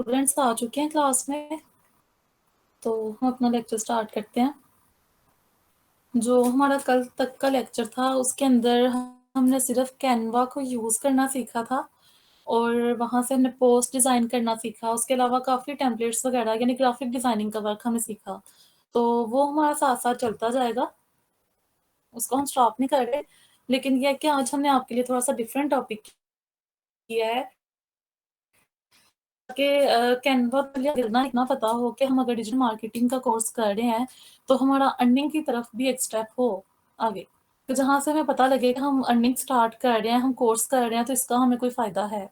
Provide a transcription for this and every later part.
Students आ चुके हैं class में, तो हम अपना लेक्चर स्टार्ट करते हैं। जो हमारा कल तक का लेक्चर था, उसके अंदर हमने सिर्फ कैनवा को यूज़ करना सीखा था और वहाँ से हमने पोस्ट डिज़ाइन करना सीखा। उसके अलावा काफ़ी टेम्पलेट्स वगैरह यानी ग्राफिक डिज़ाइनिंग का वर्क हमने सीखा। तो वो हमारा साथ-साथ चलता जाएगा, उसको हम स्टॉप नहीं कर रहे। लेकिन ये है कि आज हमने आपके लिए थोड़ा-सा डिफरेंट टॉपिक किया है कि कैनवा के लिए अगर ना इतना पता हो कि हम अगर डिजिटल मार्केटिंग का कोर्स कर रहे हैं, तो हमारा अर्निंग की तरफ भी एक स्टेप हो आगे। तो जहाँ से हमें पता लगे कि हम अर्निंग स्टार्ट कर रहे हैं, हम कोर्स कर रहे हैं, तो इसका हमें कोई फ़ायदा है।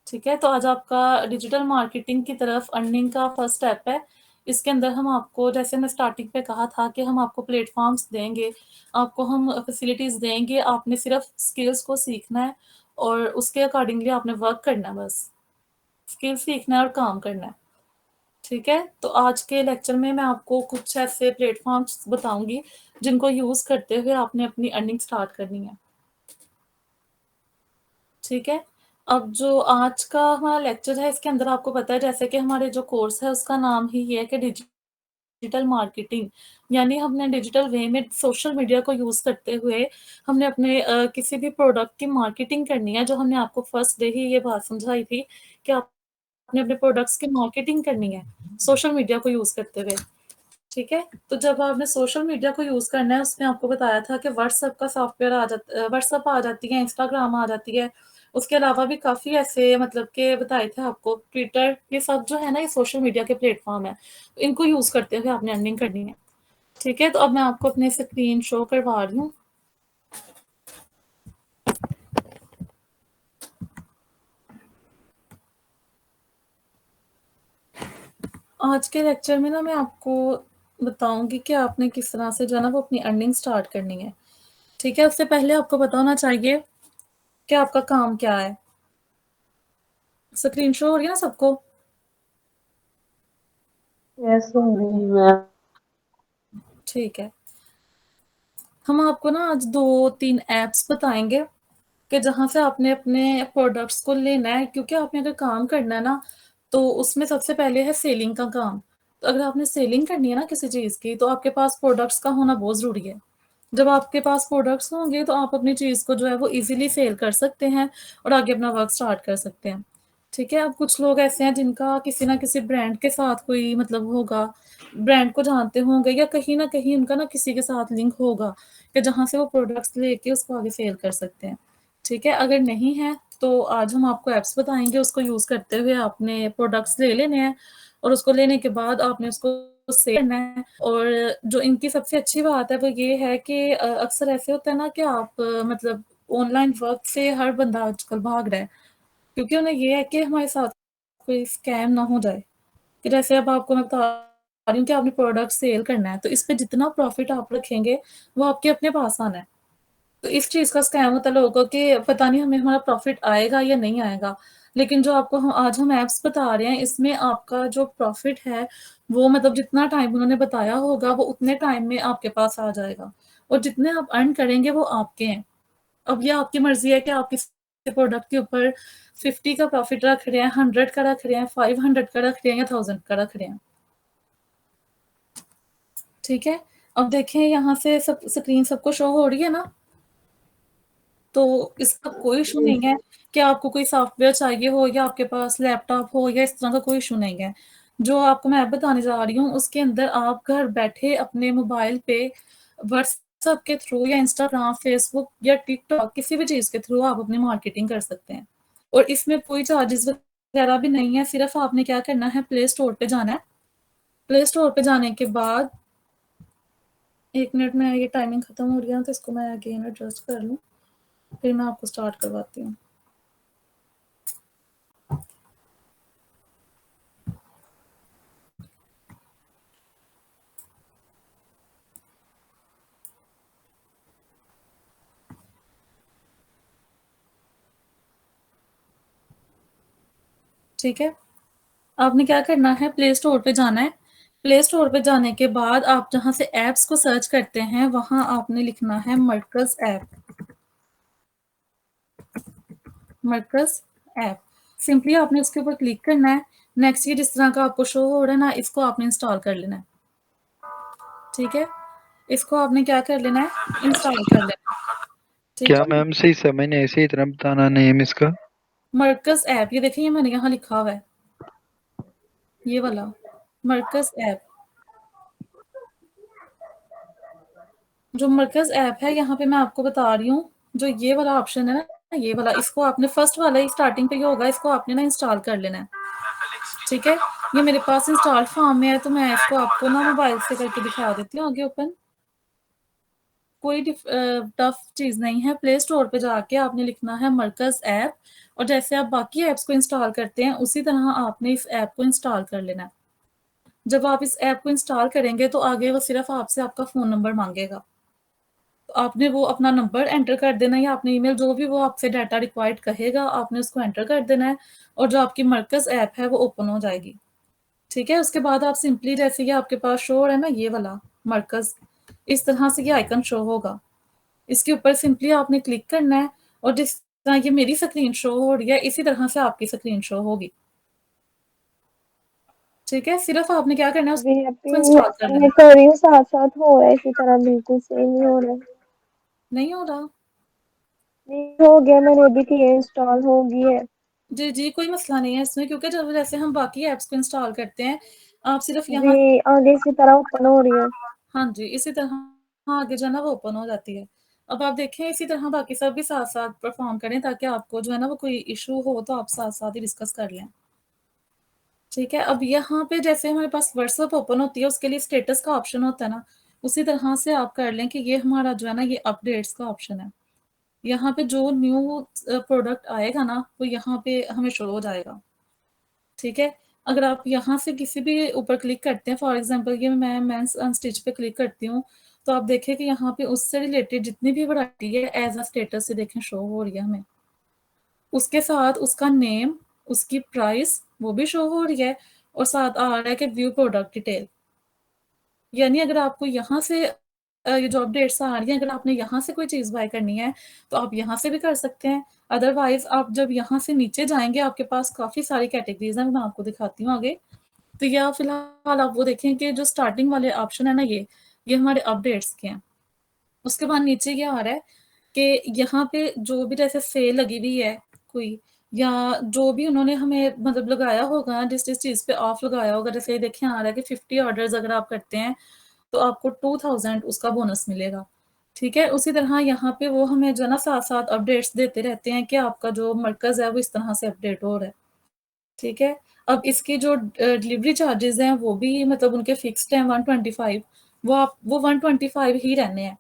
ठीक है? तो आज आपका डिजिटल मार्केटिंग की तरफ अर्निंग का फर्स्ट स्टेप है। इसके अंदर हम आपको जैसे मैं स्टार्टिंग पे कहा था कि हम आपको प्लेटफ़ॉर्म्स देंगे, आपको हम फैसिलिटीज़ देंगे, आपने सिर्फ़ स्किल्स को सीखना है और उसके अकॉर्डिंगली आपने वर्क करना है बस। स्किल सीखना है और काम करना है। ठीक है? तो आज के लेक्चर में मैं आपको कुछ ऐसे प्लेटफ़ॉर्म्स बताऊँगी, जिनको यूज़ करते हुए आपने अपनी अर्निंग स्टार्ट करनी है। ठीक है? अब जो आज का हमारा लेक्चर है, इसके अंदर आपको पता है जैसे कि हमारे जो कोर्स है, उसका नाम ही ये है कि डिजिटल मार्केटिंग। यानी हमने डिजिटल वे में सोशल मीडिया को यूज़ करते हुए हमने अपने किसी भी प्रोडक्ट की मार्केटिंग करनी है, जो हमने आपको फर्स्ट डे ही ये बात समझाई थी कि आपने अपने प्रोडक्ट्स की मार्केटिंग करनी है, सोशल मीडिया को यूज़ करते हुए। ठीक है? तो जब आपने सोशल मीडिया को यूज़ करना है, उसमें आपको बताया था कि व्हाट्सएप का सॉफ्टवेयर व्हाट्सएप आ जाती है, इंस्टाग्राम आ जाती है। उसके अलावा भी काफ़ी ऐसे मतलब के बताए थे आपको ट्विटर, ये सब जो है ना, ये सोशल मीडिया के प्लेटफ़ॉर्म हैं। इनको यूज़ करते हुए आपने अर्निंग करनी है। ठीक है? तो अब मैं आपको अपनी स्क्रीन शो करवा रही हूँ। आज के लेक्चर में ना मैं आपको बताऊँगी कि आपने किस तरह से जो है ना, वो अपनी अर्निंग स्टार्ट करनी है। ठीक है? उससे पहले आपको पता होना चाहिए कि आपका काम क्या है। स्क्रीन शो हो रही है ना सबको? यस हो रही है। ठीक है। हम आपको ना आज 2-3 ऐप्स बताएँगे कि जहाँ से आपने अपने प्रोडक्ट्स को लेना है, क्योंकि आपने अगर काम करना है ना, तो उसमें सबसे पहले है सेलिंग का काम। तो अगर आपने सेलिंग करनी है ना किसी चीज़ की, तो आपके पास प्रोडक्ट्स का होना बहुत ज़रूरी है। जब आपके पास प्रोडक्ट्स होंगे, तो आप अपनी चीज़ को जो है वो ईज़िली सेल कर सकते हैं और आगे अपना वर्क स्टार्ट कर सकते हैं। ठीक है? अब कुछ लोग ऐसे हैं जिनका किसी न किसी ब्रांड के साथ कोई मतलब होगा, ब्रांड को जानते होंगे या कहीं न कहीं उनका ना किसी के साथ लिंक होगा कि जहाँ से वो प्रोडक्ट्स लेके उसको आगे सेल कर सकते हैं। ठीक है? अगर नहीं है, तो आज हम आपको ऐप्स बताएँगे, उसको यूज़ करते हुए आपने प्रोडक्ट्स ले लेने हैं और उसको लेने के बाद आपने उसको सेल करना है। और जो इनकी सबसे अच्छी बात है वो ये है कि अक्सर ऐसे होता है ना कि आप मतलब ऑनलाइन वर्क से हर बंदा आजकल भाग रहा है, क्योंकि उन्हें ये है कि हमारे साथ कोई स्कैम ना हो जाए। कि जैसे अब आपको मैं बता रही हूँ कि आपने प्रोडक्ट सेल करना है, तो इस पे जितना प्रॉफ़िट आप रखेंगे, वो आपके अपने पास आना है। तो इस चीज़ का स्कैम होता है लोगों को कि पता नहीं हमें हमारा प्रॉफ़िट आएगा या नहीं आएगा। लेकिन जो आपको ह आज हम ऐप्स बता रहे हैं, इसमें आपका जो प्रॉफ़िट है, वो मतलब जितना टाइम उन्होंने बताया होगा, वो उतने टाइम में आपके पास आ जाएगा और जितने आप अर्न करेंगे, वो आपके हैं। अब ये आपकी मर्ज़ी है कि आप किस प्रोडक्ट के ऊपर 50 का प्रॉफ़िट रख रहे हैं, 100 का रख रहे हैं, 500 का रख रहे हैं या 1000 का रख रहे हैं। ठीक है? अब देखें यहाँ से सब स्क्रीन सबको शो हो रही है ना? तो इसका कोई इश्यू नहीं है कि आपको कोई सॉफ्टवेयर चाहिए हो या आपके पास लैपटॉप हो या इस तरह का कोई इश्यू नहीं है। जो आपको मैं ऐप बताने जा रही हूँ, उसके अंदर आप घर बैठे अपने मोबाइल पे व्हाट्सएप के थ्रू या इंस्टाग्राम, फेसबुक या टिकटॉक किसी भी चीज़ के थ्रू आप अपनी मार्केटिंग कर सकते हैं। और इसमें कोई चार्जेज़ वगैरह भी नहीं है, सिर्फ़ आपने क्या करना है, प्ले स्टोर पे जाना है। प्ले स्टोर पे जाने के बाद 1 मिनट में ये टाइमिंग खत्म हो रही है ना, तो इसको मैं अगेन एडजस्ट कर लूँ, फिर मैं आपको स्टार्ट करवाती हूँ। ठीक है? आपने क्या करना है, प्ले स्टोर पे जाना है। प्ले स्टोर पे जाने के बाद आप जहाँ से ऐप्स को सर्च करते हैं, वहाँ आपने लिखना है मर्कज़ ऐप। मर्कज़ ऐप। सिंपली आपने उसके ऊपर क्लिक करना है। नेक्स्ट ये जिस तरह का आपको शो हो रहा है ना, इसको आपने इंस्टॉल कर लेना है, ठीक है? इसको आपने क्या कर लेना है, इंस्टॉल कर लेना है, ठीक क्या है? मैम सही समझ नहीं ऐसे इतना बताना नेम इसका? मरकज़ ऐप, ये देखिए ये मैंने यहाँ लिखा हुआ है, ये वाला मरकज़ ऐप। जो मरकज़ ऐप है, यहाँ पे मैं आपको बता रही हूँ, जो ये वाला ऑप्शन है ना, ये वाला, इसको आपने फर्स्ट वाला ही स्टार्टिंग पे ये होगा, इसको आपने ना इंस्टॉल कर लेना है, ठीक है? ये मेरे पास इंस्टॉल फॉर्म में है, तो मैं इसको आपको ना मोबाइल से करके दिखा देती हूँ आगे ओपन। कोई टफ चीज़ नहीं है, प्ले स्टोर पे जाके आपने लिखना है मरकज़ ऐप, और जैसे आप बाकी ऐप्स को इंस्टॉल करते हैं, उसी तरह आपने इस ऐप को इंस्टॉल कर लेना है। जब आप इस ऐप को इंस्टॉल करेंगे, तो आगे वो सिर्फ़ आपसे आपका फ़ोन नंबर माँगेगा। तो आपने वो अपना नंबर एंटर कर देना है, या आपने ईमेल जो भी वो आपसे डाटा रिक्वायर्ड कहेगा, आपने उसको एंटर कर देना है, और जो आपकी मरकज़ ऐप है, वो ओपन हो जाएगी। ठीक है? उसके बाद आप सिंपली जैसे ये आपके पास शो हो रहा है ना, ये वाला मरकज़, इस तरह से ये आइकन शो होगा। इसके ऊपर सिंपली आपने क्लिक करना है, और जिस तरह ये मेरी स्क्रीन शो हो रही है, इसी तरह से आपकी स्क्रीन शो होगी। ठीक है? सिर्फ़ आपने क्या करना है, अभी उसको अभी इंस्टॉल कर लेना मैं है। कर रही हूँ, साथ साथ हो रहा है इसी तरह, बिल्कुल सेम ही हो रहा है। नहीं हो रहा? नहीं हो गया, मैंने अभी किया, इंस्टॉल हो गई है। जी, जी, कोई मसला नहीं है इसमें, क्योंकि जब जैसे हम बाकी ऐप्स को इंस्टॉल करते हैं, आप सिर्फ़ यहाँ अभी आगे इसी तरह ओपन हो रही है। हाँ जी, इसी तरह आगे जो है ना वो ओपन हो जाती है। अब आप देखें इसी तरह बाकी सब भी साथ-साथ परफ़ॉर्म करें, ताकि आपको जो है ना वो कोई इश्यू हो तो आप साथ-साथ ही डिस्कस कर लें। ठीक है? अब यहाँ पे जैसे हमारे पास व्हाट्सएप ओपन होती है, उसके लिए स्टेटस का ऑप्शन होता है ना, उसी तरह से आप कर लें कि ये हमारा जो है ना ये अपडेट्स का ऑप्शन है। यहाँ पे जो न्यू प्रोडक्ट आएगा ना, वो यहाँ पे हमें शो हो जाएगा। ठीक है? अगर आप यहाँ से किसी भी ऊपर क्लिक करते हैं, फॉर एग्ज़ाम्पल ये मैं मेंस अनस्टिच पे क्लिक करती हूँ, तो आप देखें कि यहाँ पे उससे रिलेटेड जितनी भी वैरायटी है, एज़ अ स्टेटस से देखें शो हो रही है हमें। उसके साथ उसका नेम, उसकी प्राइस वो भी शो हो रही है, और साथ आ रहा है कि व्यू प्रोडक्ट डिटेल। यानी अगर आपको यहाँ से ये जो अपडेट्स आ रही हैं, अगर आपने यहाँ से कोई चीज़ बाय करनी है, तो आप यहाँ से भी कर सकते हैं। अदरवाइज़ आप जब यहाँ से नीचे जाएँगे, आपके पास काफ़ी सारी कैटेगरीज़ हैं, मैं आपको दिखाती हूँ आगे। तो या फिलहाल आप वो देखें कि जो स्टार्टिंग वाले ऑप्शन है ना ये हमारे अपडेट्स के हैं। उसके बाद नीचे ये आ रहा है कि यहाँ पे जो भी जैसे सेल लगी हुई है कोई, या जो भी उन्होंने हमें मतलब लगाया होगा, जिस-जिस चीज़ पे ऑफ लगाया होगा, जैसे देखिए आ रहा है कि 50 ऑर्डर्स अगर आप करते हैं, तो आपको 2000 उसका बोनस मिलेगा। ठीक है? उसी तरह यहाँ पे वो हमें जो है ना साथ-साथ अपडेट्स देते रहते हैं कि आपका जो मरकज़ है वो इस तरह से अपडेट हो रहा है। ठीक है? अब इसकी जो डिलीवरी चार्जेज़ हैं वो भी मतलब उनके फिक्स्ड हैं 125, वो 125 ही रहने हैं।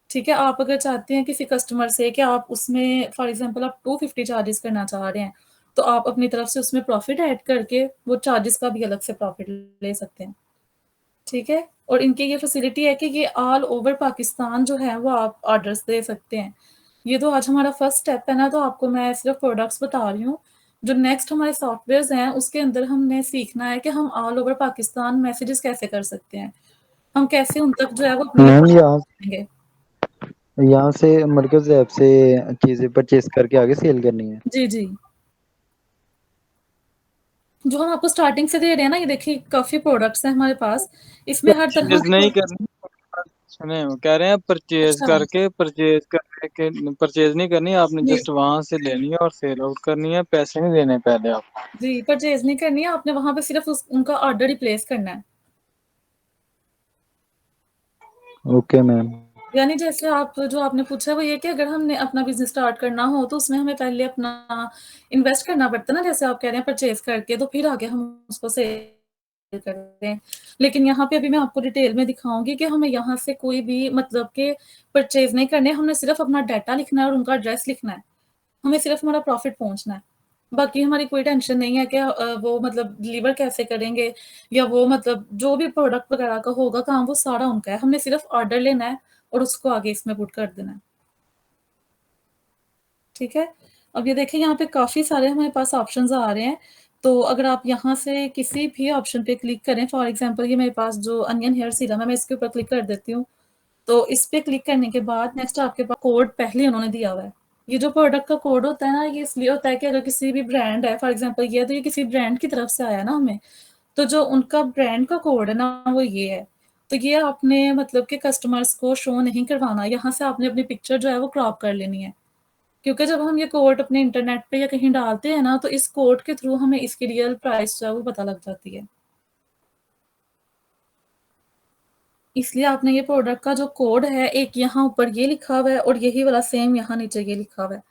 ठीक है? आप अगर चाहते हैं किसी कस्टमर से कि आप उसमें फॉर एग्ज़ाम्पल आप 250 चार्जेज़ करना चाह रहे हैं, तो आप अपनी तरफ से उसमें प्रॉफ़िट ऐड करके वो चार्जेज़ का भी अलग से प्रॉफ़िट ले सकते हैं। ठीक है? और इनकी ये फैसिलिटी है कि ये ऑल ओवर पाकिस्तान जो है वो आप ऑर्डर्स दे सकते हैं। ये तो आज हमारा फर्स्ट स्टेप है ना, तो आपको मैं सिर्फ़ प्रोडक्ट्स बता रही हूँ। जो नेक्स्ट हमारे सॉफ्टवेयर्स हैं, उसके अंदर हमने सीखना है कि हम ऑल ओवर पाकिस्तान मैसेजेस कैसे कर सकते हैं। हम कैसे उन तक जो है वो अपनी ये मैम प्रोडक्ट पहुँचाएँगे। यहाँ से मरकज ऐप से चीजें परचेज करके आगे सेल करनी है? जी, जी। जो हम आपको स्टार्टिंग से दे रहे हैं ना, ये देखिए काफ़ी प्रोडक्ट्स हैं हमारे पास। इसमें हर तरह परचेज के नहीं प्रोडक्ट। करनी। सुने वो कह रहे हैं परचेज अच्छा, करके परचेज करने के परचेज नहीं करनी आपने, नहीं, जस्ट वहां से लेनी है और सेल आउट करनी है, पैसे नहीं देने पहले आप। जी, परचेज़ नहीं करनी है, आपने वहाँ पे सिर्फ़ उस उनका ऑर्डर ही प्लेस करना है। Okay ma'am. यानी जैसे आप जो आपने पूछा वो ये कि अगर हमने अपना बिज़नेस स्टार्ट करना हो, तो उसमें हमें पहले अपना इन्वेस्ट करना पड़ता है ना, जैसे आप कह रहे हैं परचेज़ करके, तो फिर आगे हम उसको सेल करते हैं। लेकिन यहाँ पे अभी मैं आपको डिटेल में दिखाऊँगी कि हमें यहाँ से कोई भी मतलब के परचेज़ नहीं करने, हमने सिर्फ़ अपना डाटा लिखना है और उनका एड्रेस लिखना है। हमें सिर्फ़ हमारा प्रॉफ़िट पहुँचना है। बाकी हमारी कोई टेंशन नहीं है कि वो मतलब डिलीवर कैसे करेंगे, या वो मतलब जो भी प्रोडक्ट वग़ैरह का होगा काम, वो सारा उनका है। हमने सिर्फ़ ऑर्डर लेना है और उसको आगे इसमें पुट कर देना है। ठीक है? अब ये देखिए यहाँ पे काफ़ी सारे हमारे पास ऑप्शंस आ रहे हैं। तो अगर आप यहाँ से किसी भी ऑप्शन पे क्लिक करें, फॉर एग्ज़ाम्पल ये मेरे पास जो अनियन हेयर सीरम है, मैं इसके ऊपर क्लिक कर देती हूँ। तो इस पे क्लिक करने के बाद नेक्स्ट आपके पास कोड पहले उन्होंने दिया हुआ है। ये जो प्रोडक्ट का कोड होता है ना, ये इसलिए होता है कि अगर किसी भी ब्रांड है, फॉर एग्ज़ाम्पल ये है, तो ये किसी ब्रांड की तरफ से आया ना हमें, तो जो उनका ब्रांड का कोड है ना, वो ये है। तो ये आपने मतलब कि कस्टमर्स को शो नहीं करवाना, यहाँ से आपने अपनी पिक्चर जो है वो क्रॉप कर लेनी है। क्योंकि जब हम ये कोड अपने इंटरनेट पे या कहीं डालते हैं ना, तो इस कोड के थ्रू हमें इसकी रियल प्राइस जो है वो पता लग जाती है। इसलिए आपने ये प्रोडक्ट का जो कोड है, एक यहाँ ऊपर ये लिखा हुआ है और यही वाला सेम यहाँ नीचे ये लिखा हुआ है।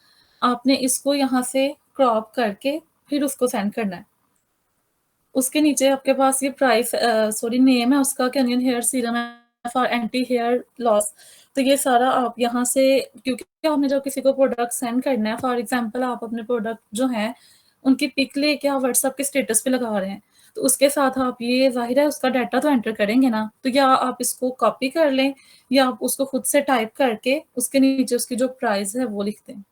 आपने इसको यहाँ से क्रॉप करके फिर उसको सेंड करना है। उसके नीचे आपके पास ये सॉरी नेम है उसका, कैनियन हेयर सीरम है फॉर एंटी हेयर लॉस। तो ये सारा आप यहाँ से, क्योंकि आपने जब किसी को प्रोडक्ट सेंड करना है, फॉर एग्जांपल आप अपने प्रोडक्ट जो हैं उनकी पिक लेके आप व्हाट्सएप के स्टेटस पे लगा रहे हैं, तो उसके साथ आप ये ज़ाहिर है उसका डाटा तो एंटर करेंगे ना, तो या आप इसको कॉपी कर लें या आप उसको खुद से टाइप करके उसके नीचे उसकी जो प्राइस है वो लिख दें।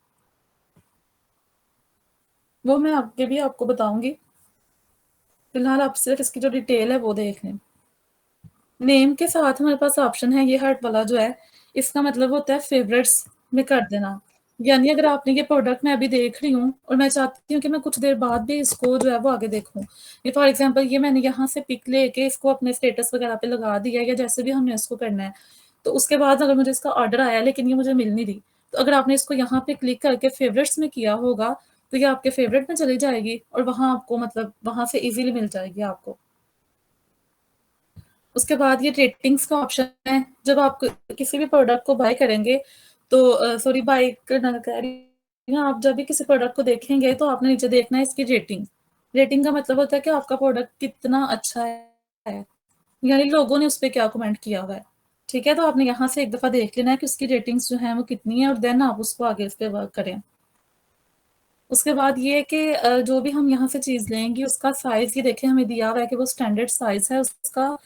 वो मैं आगे भी आपको बताऊँगी। फिलहाल आप सिर्फ इसकी जो डिटेल है वो देख लें। नेम के साथ हमारे पास ऑप्शन है ये हार्ट वाला जो है, इसका मतलब होता है फ़ेवरेट्स में कर देना। यानी अगर आपने ये प्रोडक्ट मैं अभी देख रही हूँ और मैं चाहती हूँ कि मैं कुछ देर बाद भी इसको जो है वो आगे देखूँ। ये फॉर एग्ज़ाम्पल ये मैंने यहाँ से पिक लेके इसको अपने स्टेटस वगैरह पे लगा दिया या जैसे भी हमने इसको करना है। तो उसके बाद अगर मुझे इसका ऑर्डर आया लेकिन ये मुझे मिल नहीं रही, तो अगर आपने इसको यहाँ पे क्लिक करके फ़ेवरेट्स में किया होगा, तो ये आपके फ़ेवरेट में चली जाएगी और वहाँ आपको मतलब वहाँ से ईज़िली मिल जाएगी आपको। उसके बाद ये रेटिंग्स का ऑप्शन है, जब आप किसी भी प्रोडक्ट को बाय करेंगे तो सॉरी बाय करना कह रही हूँ, आप जब भी किसी प्रोडक्ट को देखेंगे तो आपने नीचे देखना है इसकी रेटिंग। रेटिंग का मतलब होता है कि आपका प्रोडक्ट कितना अच्छा है, यानी लोगों ने उस पे क्या कमेंट किया हुआ है। ठीक है? तो आपने यहाँ से एक दफ़ा देख लेना है कि उसकी रेटिंग्स जो हैं वो कितनी है और देन आप उसको आगे इस पे वर्क करें। उसके बाद ये है कि जो भी हम यहाँ से चीज़ लेंगे उसका साइज़ ये देखें हमें दिया हुआ है कि वो स्टैंडर्ड साइज़ है उसका।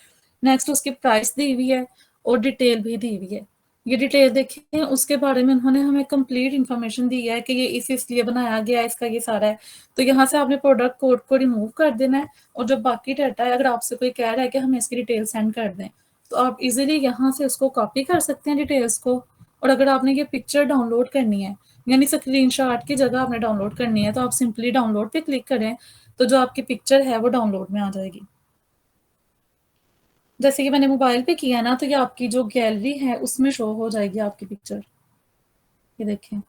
नेक्स्ट उसकी प्राइस दी हुई है और डिटेल भी दी हुई है। ये डिटेल देखें उसके बारे में उन्होंने हमें कंप्लीट इन्फॉर्मेशन दी है कि ये इसलिए बनाया गया है, इसका ये सारा है। तो यहाँ से आपने प्रोडक्ट कोड को रिमूव कर देना है और जो बाकी डाटा है अगर आपसे कोई कह रहा है कि हमें इसकी डिटेल सेंड कर दें, तो आप इज़िली यहाँ से उसको कॉपी कर सकते हैं डिटेल्स को। और अगर आपने ये पिक्चर डाउनलोड करनी है, यानी स्क्रीनशॉट की जगह आपने डाउनलोड करनी है, तो आप सिंपली डाउनलोड पे क्लिक करें, तो जो आपकी पिक्चर है वो डाउनलोड में आ जाएगी। जैसे कि मैंने मोबाइल पे किया ना, तो ये आपकी जो गैलरी है उसमें शो हो जाएगी आपकी पिक्चर। ये देखें।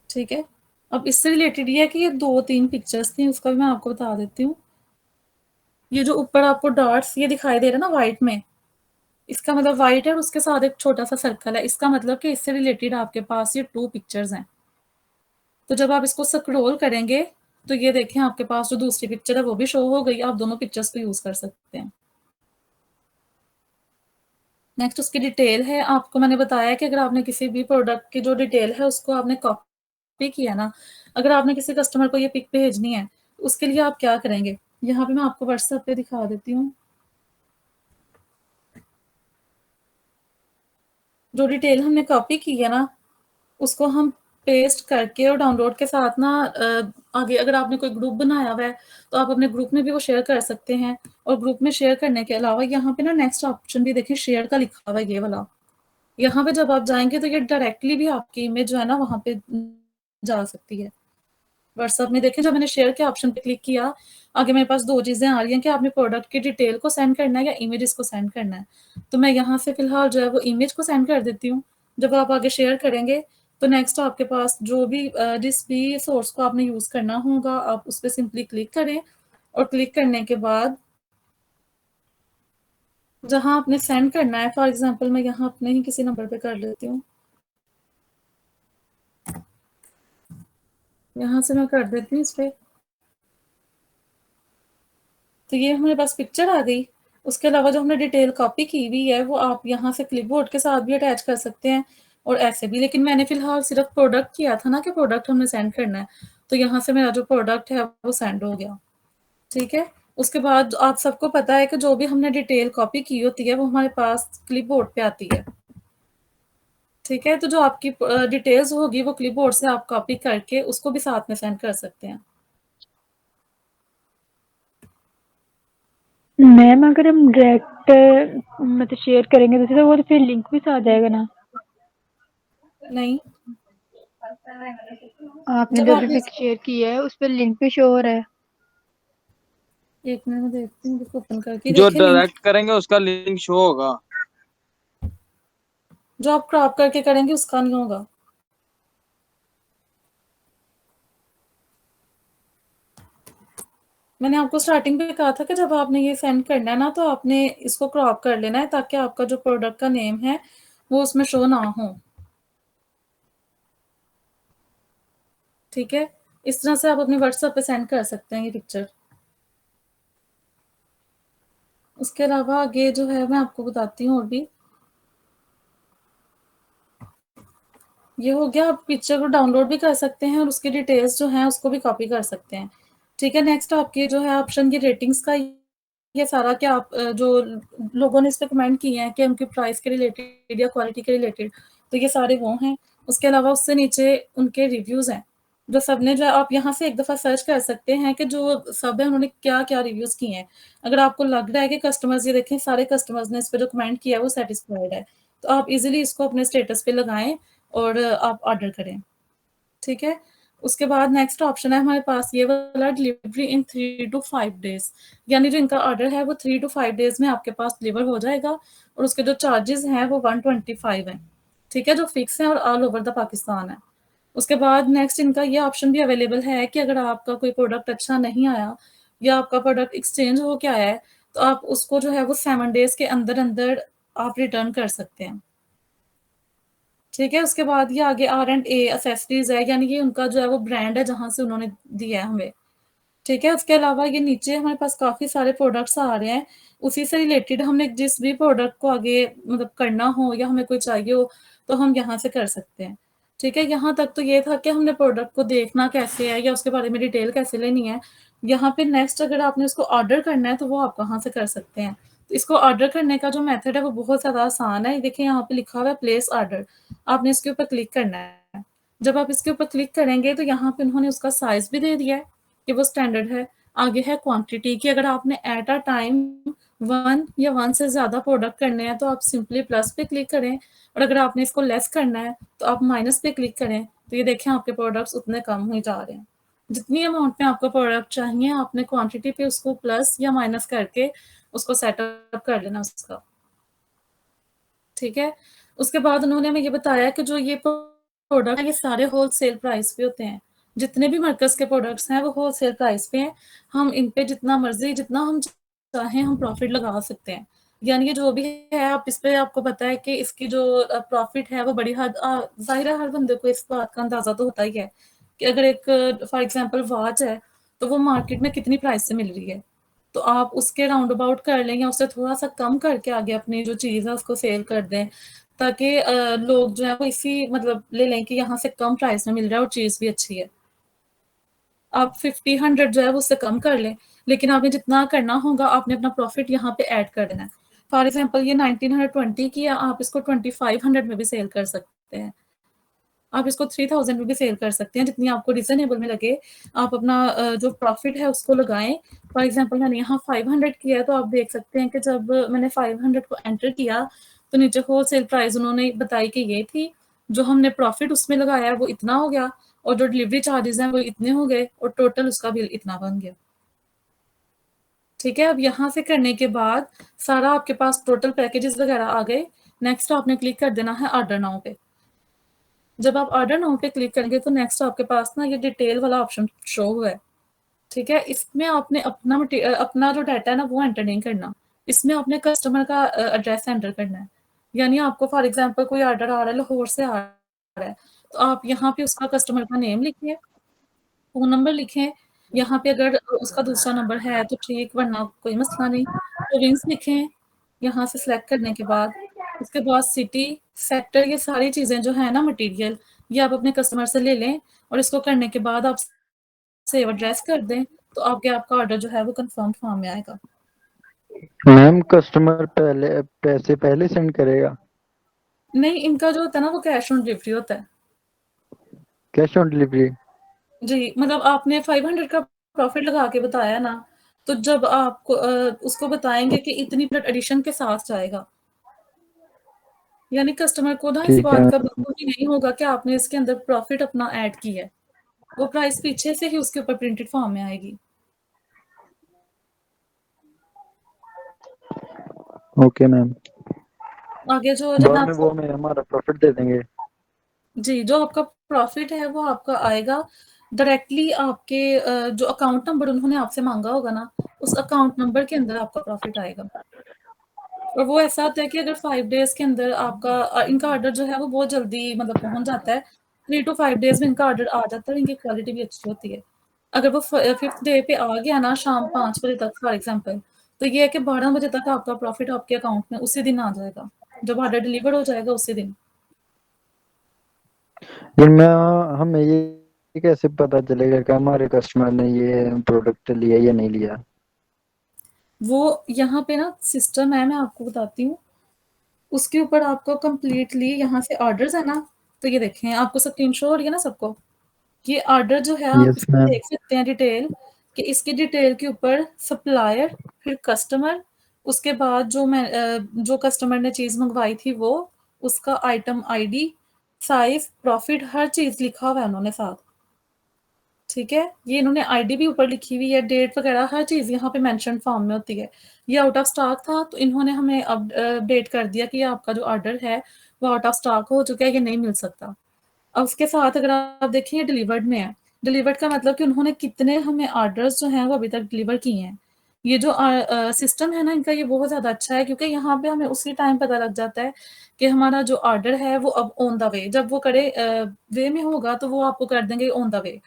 ठीक है? अब इससे रिलेटेड ये है कि ये 2-3 पिक्चर्स थी, उसका भी मैं आपको बता देती हूँ। ये जो ऊपर आपको डॉट्स ये दिखाई दे रहा है ना व्हाइट में, इसका मतलब व्हाइट है और उसके साथ एक छोटा-सा सर्कल है। इसका मतलब कि इससे रिलेटेड आपके पास ये 2 पिक्चर्स हैं। तो जब आप इसको स्क्रॉल करेंगे, तो ये देखें आपके पास जो दूसरी पिक्चर है वो भी शो हो गई, आप दोनों पिक्चर्स को यूज़ कर सकते हैं। नेक्स्ट उसकी डिटेल है, आपको मैंने बताया कि अगर आपने किसी भी प्रोडक्ट की जो डिटेल है उसको आपने कॉपी किया ना, अगर आपने किसी कस्टमर को ये पिक भेजनी है, तो उसके लिए आप क्या करेंगे? यहाँ पे मैं आपको व्हाट्सएप पे दिखा देती हूँ। जो डिटेल हमने कॉपी की है ना, उसको हम पेस्ट करके और डाउनलोड के साथ ना आगे अगर आपने कोई ग्रुप बनाया हुआ है, तो आप अपने ग्रुप में भी वो शेयर कर सकते हैं और ग्रुप में शेयर करने के अलावा यहाँ पे ना नेक्स्ट ऑप्शन भी देखिए शेयर का लिखा हुआ है ये वाला। यहाँ पे जब आप जाएँगे तो ये डायरेक्टली भी आपकी इमेज जो है ना वहाँ पे जा सकती है। व्हाट्सएप में देखें जब मैंने शेयर के ऑप्शन पे क्लिक किया, आगे मेरे पास 2 चीज़ें आ रही हैं कि आपने प्रोडक्ट की डिटेल को सेंड करना है या इमेजेस को सेंड करना है। तो मैं यहाँ से फ़िलहाल जो है वो इमेज को सेंड कर देती हूँ। जब आप आगे शेयर करेंगे, तो नेक्स्ट आपके पास जो भी जिस भी सोर्स को आपने यूज़ करना होगा, आप उस पे सिंपली क्लिक करें और क्लिक करने के बाद जहाँ आपने सेंड करना है, फॉर एग्ज़ाम्पल मैं यहाँ अपने ही किसी नंबर पे कर लेती हूँ। यहाँ से मैं कर देती हूँ इस पे। तो ये हमारे पास पिक्चर आ गई। उसके अलावा जो हमने डिटेल कॉपी की हुई है, वो आप यहाँ से क्लिपबोर्ड के साथ भी अटैच कर सकते हैं और ऐसे भी। लेकिन मैंने फ़िलहाल सिर्फ़ प्रोडक्ट किया था ना कि प्रोडक्ट हमने सेंड करना है, तो यहाँ से मेरा जो प्रोडक्ट है वो सेंड हो गया। ठीक है? उसके बाद आप सबको पता है कि जो भी हमने डिटेल कॉपी की होती है, वो हमारे पास क्लिपबोर्ड पे आती है। ठीक है? तो जो आपकी डिटेल्स होगी वो क्लिपबोर्ड से आप कॉपी करके उसको भी साथ में सेंड कर सकते हैं। मैम अगर हम डायरेक्ट मतलब शेयर करेंगे तो वो तो फिर लिंक भी साथ जाएगा ना। नहीं, आपने जब जो आपने अभी शेयर किया है उस पर लिंक भी शो हो रहा है। एक मिनट में देखती हूँ, ओपन करके जो देखिए लिंक। डायरेक्ट करेंगे उसका लिंक शो होगा। जो आप क्रॉप करके करेंगे उसका नहीं होगा। मैंने आपको स्टार्टिंग में कहा था कि जब आपने ये सेंड करना है ना, तो आपने इसको क्रॉप कर लेना है ताकि आपका जो प्रोडक्ट का नेम है वो उसमें शो ना हो। ठीक है, इस तरह से आप अपने व्हाट्सएप पे सेंड कर सकते हैं ये पिक्चर। उसके अलावा आगे जो है मैं आपको बताती हूँ और भी। ये हो गया, आप पिक्चर को डाउनलोड भी कर सकते हैं और उसकी डिटेल्स जो हैं उसको भी कॉपी कर सकते हैं। ठीक है, नेक्स्ट आपके जो है ऑप्शन ये रेटिंग्स का, ये सारा क्या आप जो लोगों ने इस पे कमेंट किए हैं कि उनकी प्राइस के रिलेटेड या क्वालिटी के रिलेटेड, तो ये सारे वो हैं। उसके अलावा उससे नीचे उनके रिव्यूज़ हैं, जो सबने जो है आप यहाँ से एक दफ़ा सर्च कर सकते हैं कि जो सब है उन्होंने क्या-क्या रिव्यूज़ किए हैं। अगर आपको लग रहा है कि कस्टमर्स, ये देखें सारे कस्टमर्स ने इस पे जो कमेंट किया है वो सैटिस्फाइड है, तो आप इज़िली इसको अपने स्टेटस पे लगाएँ और आप ऑर्डर करें। ठीक है? उसके बाद नेक्स्ट ऑप्शन है हमारे पास ये वाला, डिलीवरी इन 3 टू 5 डेज़, यानी जो इनका ऑर्डर है वो 3 टू 5 डेज़ में आपके पास डिलीवर हो जाएगा और उसके जो चार्जेज़ हैं वो 125 हैं। ठीक है? जो फिक्स हैं और ऑल ओवर द पाकिस्तान है। उसके बाद नेक्स्ट इनका ये ऑप्शन भी अवेलेबल है कि अगर आपका कोई प्रोडक्ट अच्छा नहीं आया या आपका प्रोडक्ट एक्सचेंज हो के आया है, तो आप उसको जो है वो 7 डेज़ के अंदर-अंदर आप रिटर्न कर सकते हैं। ठीक है, उसके बाद ये आगे R&A एक्सेसरीज़ है, यानी ये उनका जो है वो ब्रांड है जहाँ से उन्होंने दिया है हमें। ठीक है, उसके अलावा ये नीचे हमारे पास काफ़ी सारे प्रोडक्ट्स आ रहे हैं। उसी से रिलेटेड हमने जिस भी प्रोडक्ट को आगे मतलब करना हो या हमें कोई चाहिए हो, तो हम यहाँ से कर सकते हैं। ठीक है, यहाँ तक तो ये था कि हमने प्रोडक्ट को देखना कैसे है या उसके बारे में डिटेल कैसे लेनी है। यहाँ पे नेक्स्ट अगर आपने उसको ऑर्डर करना है, तो वो आप कहाँ से कर सकते हैं। तो इसको ऑर्डर करने का जो मेथड है वो बहुत ज़्यादा आसान है। देखिए यहाँ पे लिखा हुआ है प्लेस ऑर्डर, आपने इसके ऊपर क्लिक करना है। जब आप इसके ऊपर क्लिक करेंगे तो यहाँ पे उन्होंने उसका साइज़ भी दे दिया है कि वो स्टैंडर्ड है। आगे है क्वांटिटी की, अगर आपने एट अ टाइम 1 या 1 से ज़्यादा प्रोडक्ट करने हैं तो आप सिंपली प्लस पे क्लिक करें, और अगर आपने इसको लेस करना है तो आप माइनस पे क्लिक करें। तो ये देखें आपके प्रोडक्ट्स उतने कम हुए जा रहे हैं। जितनी अमाउंट में आपको प्रोडक्ट चाहिए आपने क्वांटिटी पे उसको प्लस या माइनस करके उसको सेटअप कर लेना उसका। ठीक है? उसके बाद उन्होंने हमें ये बताया कि जो ये प्रोडक्ट है ये सारे होलसेल प्राइस पे होते हैं। जितने भी मरकज़ के प्रोडक्ट्स हैं वो होलसेल प्राइस पे हैं। हम इन पे जितना मर्ज़ी जितना हम चाहें हम प्रॉफ़िट लगा सकते हैं। यानी कि जो भी है आप इस पे, आपको पता है कि इसकी जो प्रॉफ़िट है वो बड़ी हद ज़ाहिर है हर बंदे को इस बात का अंदाज़ा तो होता ही है कि अगर एक फॉर एग्ज़ाम्पल वॉच है, तो वो मार्केट में कितनी प्राइस से मिल रही है। तो आप उसके राउंड अबाउट कर लें या उससे थोड़ा-सा कम करके आगे अपनी जो चीज़ है उसको सेल कर दें, ताकि लोग जो है वो इसी मतलब ले लें कि यहाँ से कम प्राइस में मिल रहा है और चीज़ भी अच्छी है। आप 50-100 जो है वो उससे कम कर लें, लेकिन आपने जितना करना होगा आपने अपना प्रॉफ़िट यहाँ पे ऐड कर देना है। फॉर एग्ज़ाम्पल ये 1920 की है, आप इसको 2500 में भी सेल कर सकते हैं। आप इसको 3000 में भी सेल कर सकते हैं, जितनी आपको रीज़नेबल में लगे। आप अपना जो प्रॉफ़िट है उसको लगाएँ। फॉर एग्ज़ाम्पल मैंने यहाँ 500 किया है, तो आप देख सकते हैं कि जब मैंने 500 को एंटर किया, तो नीचे होलसेल प्राइस उन्होंने बताई कि ये थी। जो हमने प्रॉफ़िट उसमें लगाया है वो इतना हो गया और जो डिलीवरी चार्जेज़ हैं वो इतने हो गए और टोटल उसका बिल इतना बन गया। ठीक है? अब यहाँ से करने के बाद सारा आपके पास टोटल पैकेजेज़ वग़ैरह आ गए। नेक्स्ट आपने क्लिक कर देना है ऑर्डर नाउ पे। जब आप ऑर्डर नाउ पे क्लिक करेंगे तो नेक्स्ट आपके पास ना ये डिटेल वाला ऑप्शन शो हुआ है। ठीक है? इसमें आपने अपना जो डाटा है ना वो एंटर नहीं करना। इसमें आपने कस्टमर का एड्रेस एंटर करना है। यानी आपको फॉर एग्ज़ाम्पल कोई ऑर्डर आ रहा है लाहौर से आ रहा है, तो आप यहाँ पे उसका कस्टमर का नेम लिखिए, फ़ोन नंबर लिखें। यहाँ पे अगर उसका दूसरा नंबर है तो ठीक, वरना कोई मसला नहीं। प्रोविंस लिखें, यहाँ से सिलेक्ट करने के बाद, उसके बाद सिटी, सेक्टर, ये सारी चीज़ें जो है ना मटीरियल, ये आप अपने कस्टमर से ले लें और इसको करने के बाद आप सेव एड्रेस कर दें, तो आगे आपका ऑर्डर जो है वो कन्फर्म फॉर्म में आएगा। मैम कस्टमर पहले पैसे पहले सेंड करेगा? नहीं, इनका जो होता है ना वो कैश ऑन डिलीवरी होता है। Cash on delivery? जी, मतलब आपने 500 का प्रॉफ़िट लगा के बताया ना, तो जब आपको उसको बताएँगे कि इतनी प्रोडक्ट एडिशन के साथ जाएगा, यानी कस्टमर को ना इस ठीक है। बात का बिल्कुल भी नहीं होगा कि आपने इसके अंदर प्रॉफ़िट अपना ऐड किया है। वो प्राइस पीछे से ही उसके ऊपर प्रिंटेड फॉर्म में आएगी। Okay ma'am. आगे जो जब मैं बाद में आपको वो हमें हमारा प्रॉफिट दे देंगे। जी, जो आपका प्रॉफ़िट है वो आपका आएगा डायरेक्टली आपके जो अकाउंट नंबर उन्होंने आपसे माँगा होगा ना, उस अकाउंट नंबर के अंदर आपका प्रॉफ़िट आएगा। और वो ऐसा होता है कि अगर 5 डेज़ के अंदर आपका इनका ऑर्डर जो है वो बहुत जल्दी मतलब पहुँच जाता है। 3 टू 5 डेज़ में इनका ऑर्डर आ जाता है और इनकी क्वालिटी भी अच्छी होती है। अगर वो 5th डे पे आ गया ना शाम 5 बजे तक फॉर एग्ज़ाम्पल, तो ये है कि 12 बजे तक आपका प्रॉफ़िट आपके अकाउंट में उसी दिन आ जाएगा। जब ऑर्डर डिलीवर हो जाएगा उसी दिन। फिर मैं हमें ये कैसे पता चलेगा कि हमारे कस्टमर ने ये प्रोडक्ट लिया या नहीं लिया? वो यहाँ पे ना सिस्टम है मैं आपको बताती हूँ। उसके ऊपर आपको कंप्लीटली यहाँ से ऑर्डर्स है ना, तो ये देखें आपको स्क्रीन शो हो रही है ना सबको? ये ऑर्डर जो है आप यस इसमें मैम। देख सकते हैं डिटेल कि इसकी डिटेल के ऊपर सप्लायर, फिर कस्टमर, उसके बाद जो कस्टमर ने चीज़ मँगवाई थी वो, उसका आइटम आईडी, साइज़, प्रॉफिट हर चीज़ लिखा हुआ है उन्होंने साथ। ठीक है? ये इन्होंने आईडी भी ऊपर लिखी हुई है, डेट वगैरह हर चीज़ यहाँ पे मेंशन फॉर्म में होती है। ये आउट ऑफ स्टॉक था तो इन्होंने हमें अपडेट कर दिया कि ये आपका जो ऑर्डर है वो आउट ऑफ स्टॉक हो चुका है, ये नहीं मिल सकता। अब उसके साथ अगर आप देखें ये डिलीवर्ड में है। डिलीवर्ड का मतलब कि उन्होंने कितने हमें ऑर्डर्स जो हैं वो अभी तक डिलीवर किए हैं। ये जो सिस्टम है ना इनका ये बहुत ज़्यादा अच्छा है क्योंकि यहाँ पे हमें उसी टाइम पता लग जाता है कि हमारा जो ऑर्डर है वो अब ऑन द वे जब वो वे में होगा तो वो आपको कर देंगे ऑन द वे।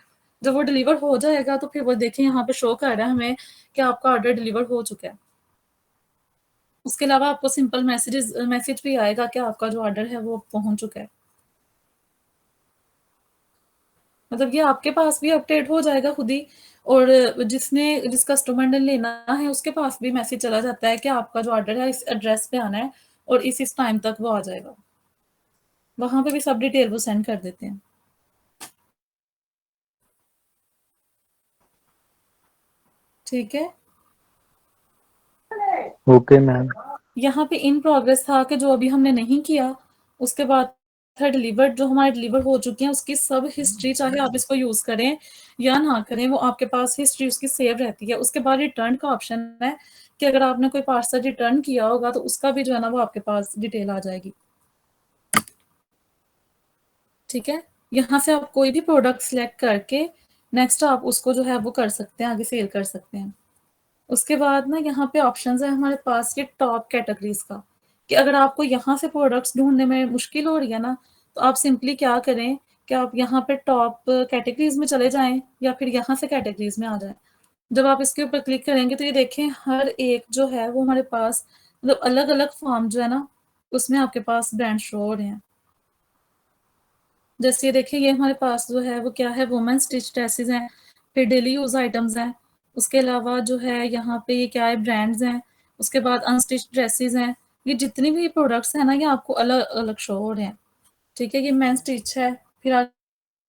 जब वो डिलीवर हो जाएगा तो फिर वो देखें यहाँ पे शो कर रहा है हमें कि आपका ऑर्डर डिलीवर हो चुका है। उसके अलावा आपको सिंपल मैसेज भी आएगा कि आपका जो ऑर्डर है वो पहुँच चुका है। मतलब ये आपके पास भी अपडेट हो जाएगा खुद ही और जिस कस्टमर ने लेना है उसके पास भी मैसेज चला जाता है कि आपका जो ऑर्डर है इस एड्रेस पे आना है और इस टाइम तक वो आ जाएगा। वहाँ पे भी सब डिटेल वो सेंड कर देते हैं। ठीक है? Okay ma'am. यहाँ पे इन प्रोग्रेस था कि जो अभी हमने नहीं किया, उसके बाद था डिलीवर्ड जो हमारे डिलीवर हो चुके हैं उसकी सब हिस्ट्री चाहे आप इसको यूज़ करें या ना करें, वो आपके पास हिस्ट्री उसकी सेव रहती है। उसके बाद रिटर्न का ऑप्शन है कि अगर आपने कोई पार्सल रिटर्न किया होगा तो उसका भी जो है ना वो आपके पास डिटेल आ जाएगी। ठीक है? यहाँ से आप कोई भी प्रोडक्ट सिलेक्ट करके नेक्स्ट आप उसको जो है वो कर सकते हैं, आगे सेल कर सकते हैं। उसके बाद ना यहाँ पे ऑप्शंस है हमारे पास ये टॉप कैटेगरीज़ का, कि अगर आपको यहाँ से प्रोडक्ट्स ढूँढने में मुश्किल हो रही है ना, तो आप सिंपली क्या करें कि आप यहाँ पे टॉप कैटेगरीज़ में चले जाएँ या फिर यहाँ से कैटेगरीज़ में आ जाएँ। जब आप इसके ऊपर क्लिक करेंगे तो ये देखें हर एक जो है वो हमारे पास मतलब अलग-अलग फॉर्म जो है ना, उसमें आपके पास ब्रांड शो हो रहे हैं। जैसे ये देखिए ये हमारे पास जो है वो क्या है वुमेन स्टिच ड्रेसेस हैं, फिर डेली यूज़ आइटम्स हैं। उसके अलावा जो है यहाँ पे ये क्या है ब्रांड्स हैं, उसके बाद अनस्टिच्ड ड्रेसेस हैं। ये जितनी भी प्रोडक्ट्स हैं ना ये आपको अलग-अलग शो हो रहे हैं। ठीक है? ये मेन स्टिच है, फिर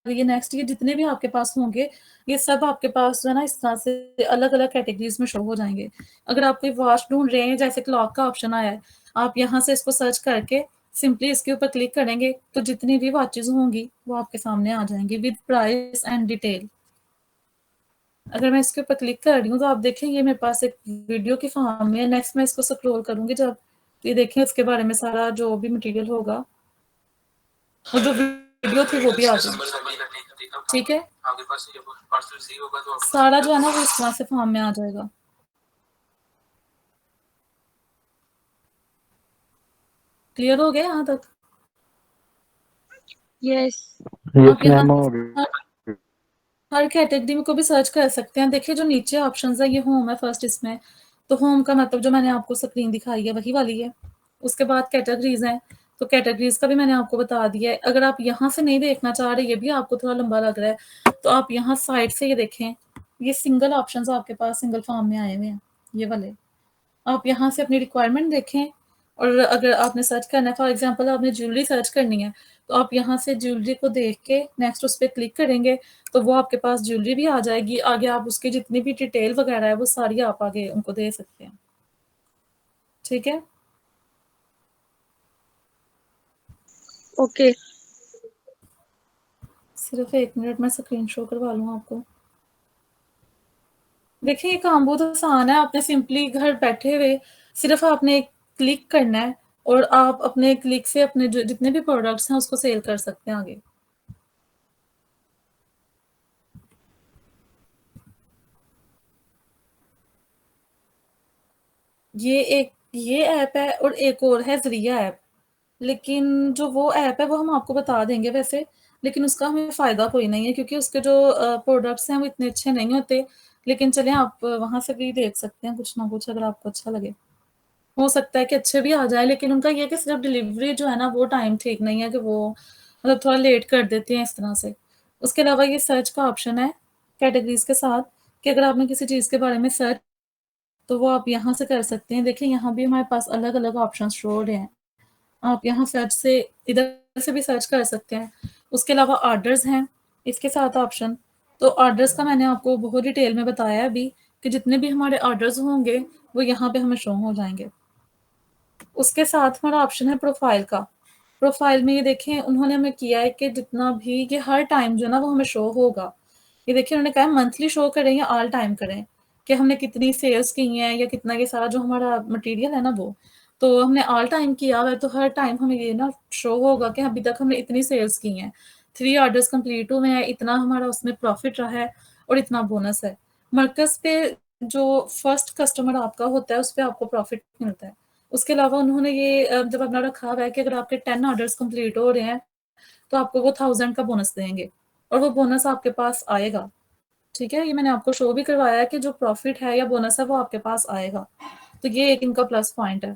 ये नेक्स्ट ये जितने भी आपके पास होंगे, ये सब आपके पास जो है ना इस तरह से अलग-अलग कैटेगरीज़ में शो हो जाएँगे। अगर आप कोई वॉच ढूँढ रहे हैं जैसे क्लॉक का ऑप्शन आया है, आप यहाँ से इसको सर्च करके सिंपली इसके ऊपर क्लिक करेंगे, तो जितनी भी वॉचेज़ होंगी, वो आपके सामने आ जाएँगी विद प्राइस एंड डिटेल। अगर मैं इसके ऊपर क्लिक कर रही हूँ, तो आप देखें ये मेरे पास एक वीडियो की फॉर्म में है, नेक्स्ट मैं इसको स्क्रॉल करूँगी जब, तो ये देखें इसके बारे में सारा जो भी मटीरियल होगा, और जो वीडियो थी वो भी आ जाएगी। ठीक है? सारा जो है ना वो इस तरह से फॉर्म में आ जाएगा। क्लियर हो गया यहाँ तक? यस। आप यस यहाँ मैम, से हो गया। हर कैटेगरी को भी सर्च कर सकते हैं। देखिए जो नीचे ऑप्शंस है ये होम है फर्स्ट इसमें, तो होम का मतलब जो मैंने आपको स्क्रीन दिखाई है वही वाली है। उसके बाद कैटेगरीज़ हैं, तो कैटेगरीज़ का भी मैंने आपको बता दिया है। अगर आप यहाँ से नहीं देखना चाह रहे, ये भी आपको थोड़ा लंबा लग रहा है, तो आप यहाँ साइड से ये देखें, ये सिंगल ऑप्शंस आपके पास सिंगल फॉर्म में आए हुए हैं, ये वाले। आप यहाँ से अपनी रिक्वायरमेंट देखें और अगर आपने सर्च करना है फॉर एग्ज़ाम्पल आपने ज्वेलरी सर्च करनी है, तो आप यहाँ से ज्वेलरी को देख के नेक्स्ट उस पे क्लिक करेंगे, तो वो आपके पास ज्वेलरी भी आ जाएगी। आगे आप उसकी जितनी भी डिटेल वगैरह है वो सारी आप आगे उनको दे सकते हैं। ठीक है? ओके। सिर्फ 1 मिनट मैं स्क्रीन शो करवा लूँ आपको। देखिए ये काम बहुत आसान है, आपने सिंपली घर बैठे हुए सिर्फ आपने क्लिक करना है और आप अपने क्लिक से अपने जो जितने भी प्रोडक्ट्स हैं उसको सेल कर सकते हैं आगे। ये ऐप है और एक और है ज़रिया ऐप। लेकिन जो वो ऐप है वो हम आपको बता देंगे वैसे, लेकिन उसका हमें फ़ायदा कोई नहीं है क्योंकि उसके जो प्रोडक्ट्स हैं वो इतने अच्छे नहीं होते। लेकिन चलें आप वहाँ से भी देख सकते हैं कुछ ना कुछ अगर आपको अच्छा लगे। हो सकता है कि अच्छे भी आ जाए, लेकिन उनका ये है कि सिर्फ डिलीवरी जो है ना वो टाइम ठीक नहीं है कि वो मतलब थोड़ा लेट कर देते हैं इस तरह से। उसके अलावा ये सर्च का ऑप्शन है कैटेगरीज़ के साथ कि अगर आपने किसी चीज़ के बारे में सर्च तो वो आप यहाँ से कर सकते हैं। देखिए यहाँ भी हमारे पास अलग-अलग ऑप्शंस शो हो रहे हैं। आप यहाँ सर्च से इधर से भी सर्च कर सकते हैं। उसके अलावा ऑर्डर्स हैं, इसके साथ ऑप्शन। तो ऑर्डर्स का मैंने आपको बहुत डिटेल में बताया है अभी कि जितने भी हमारे ऑर्डर्स होंगे वो यहाँ पे हमें शो हो जाएँगे। उसके साथ हमारा ऑप्शन है प्रोफ़ाइल का। प्रोफ़ाइल में ये देखें उन्होंने हमें किया है कि जितना भी ये हर टाइम जो है ना वो हमें शो होगा। ये देखिए उन्होंने कहा है मंथली शो करें या ऑल टाइम करें, कि हमने कितनी सेल्स की हैं या कितना ये सारा जो हमारा मटीरियल है ना वो। तो हमने ऑल टाइम किया हुआ है तो हर टाइम हमें ये ना शो होगा कि अभी तक हमने इतनी सेल्स की हैं, 3 ऑर्डर्स कंप्लीट हुए हैं, इतना हमारा उसमें प्रॉफ़िट रहा है और इतना बोनस है। मरकज़ पे जो फर्स्ट कस्टमर आपका होता है, उस पे आपको प्रॉफ़िट मिलता है। उसके अलावा उन्होंने ये जब अपना रखा हुआ है कि अगर आपके 10 ऑर्डर्स कंप्लीट हो रहे हैं, तो आपको वो 1000 का बोनस देंगे और वो बोनस आपके पास आएगा। ठीक है? ये मैंने आपको शो भी करवाया है कि जो प्रॉफ़िट है या बोनस है वो आपके पास आएगा। तो ये एक इनका प्लस पॉइंट है।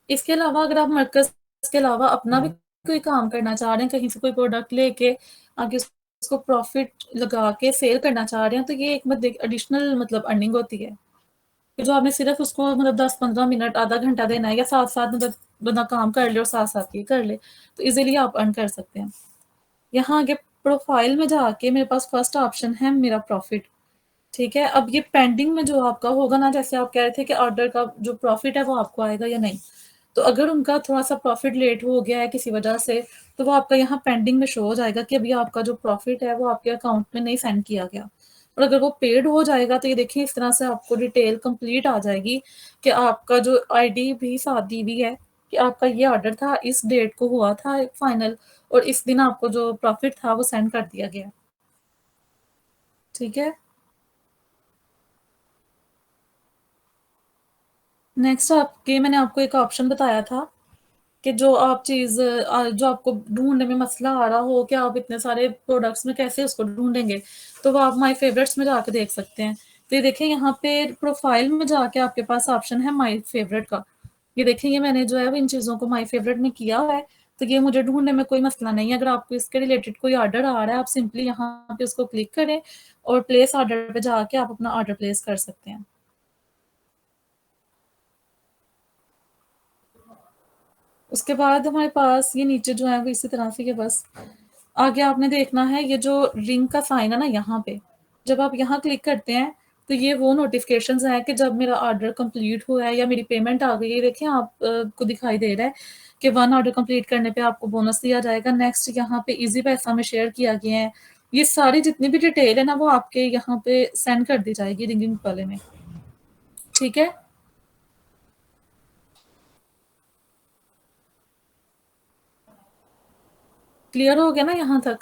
इसके अलावा अगर आप मरकज़ के अलावा अपना भी कोई काम करना चाह रहे हैं, कहीं से कोई प्रोडक्ट लेके आगे उसको प्रॉफ़िट लगा के सेल करना चाह रहे हैं, तो ये एक एडिशनल मतलब अर्निंग होती है। कि जो आपने सिर्फ़ उसको मतलब 10-15 मिनट, आधा घंटा देना है या साथ-साथ मतलब बंदा काम कर ले और साथ-साथ ये कर ले, तो ईज़िली आप अर्न कर सकते हैं। यहाँ आगे प्रोफ़ाइल में जाके मेरे पास फर्स्ट ऑप्शन है मेरा प्रॉफ़िट, ठीक है? अब ये पेंडिंग में जो आपका होगा ना, जैसे आप कह रहे थे कि ऑर्डर का जो प्रॉफ़िट है वो आपको आएगा या नहीं। तो अगर उनका थोड़ा-सा प्रॉफ़िट लेट हो गया है किसी वजह से, तो वो आपका यहाँ पेंडिंग में शो हो जाएगा कि अभी आपका जो प्रॉफ़िट है वो आपके अकाउंट में नहीं सेंड किया गया। और अगर वो पेड हो जाएगा तो ये देखिए इस तरह से आपको डिटेल कंप्लीट आ जाएगी कि आपका जो आईडी भी साथ दी हुई है कि आपका ये ऑर्डर था, इस डेट को हुआ था फाइनल और इस दिन आपको जो प्रॉफ़िट था वो सेंड कर दिया गया। ठीक है? नेक्स्ट आपके मैंने आपको एक ऑप्शन बताया था कि जो आप चीज़ जो आपको ढूँढने में मसला आ रहा हो कि आप इतने सारे प्रोडक्ट्स में कैसे उसको ढूँढेंगे, तो वो आप माय फ़ेवरेट्स में जाके देख सकते हैं। तो ये देखिए यहाँ पे प्रोफ़ाइल में जाके आपके पास ऑप्शन है माय फ़ेवरेट का। ये देखिए ये मैंने जो है वो इन चीज़ों को माय फ़ेवरेट में किया हुआ है, तो ये मुझे ढूँढने में कोई मसला नहीं है। अगर आपको इसके रिलेटेड कोई ऑर्डर आ रहा है, आप सिंपली यहाँ पे उसको क्लिक करें और प्लेस ऑर्डर पे जाके आप अपना ऑर्डर प्लेस कर सकते हैं। उसके बाद हमारे पास ये नीचे जो है वो इसी तरह से ये बस आगे आपने देखना है ये जो रिंग का साइन है ना यहाँ पे, जब आप यहाँ क्लिक करते हैं तो ये वो नोटिफिकेशंस हैं कि जब मेरा ऑर्डर कंप्लीट हुआ है या मेरी पेमेंट आ गई है। देखिए आप को दिखाई दे रहा है कि 1 ऑर्डर कंप्लीट करने पे आपको बोनस दिया जाएगा। नेक्स्ट यहाँ पे ईज़ी पैसा में शेयर किया गया है। ये सारी जितनी भी डिटेल है ना वो आपके यहाँ पे सेंड कर दी जाएगी रिंगिंग वाले में। ठीक है? क्लियर हो गया ना यहाँ तक?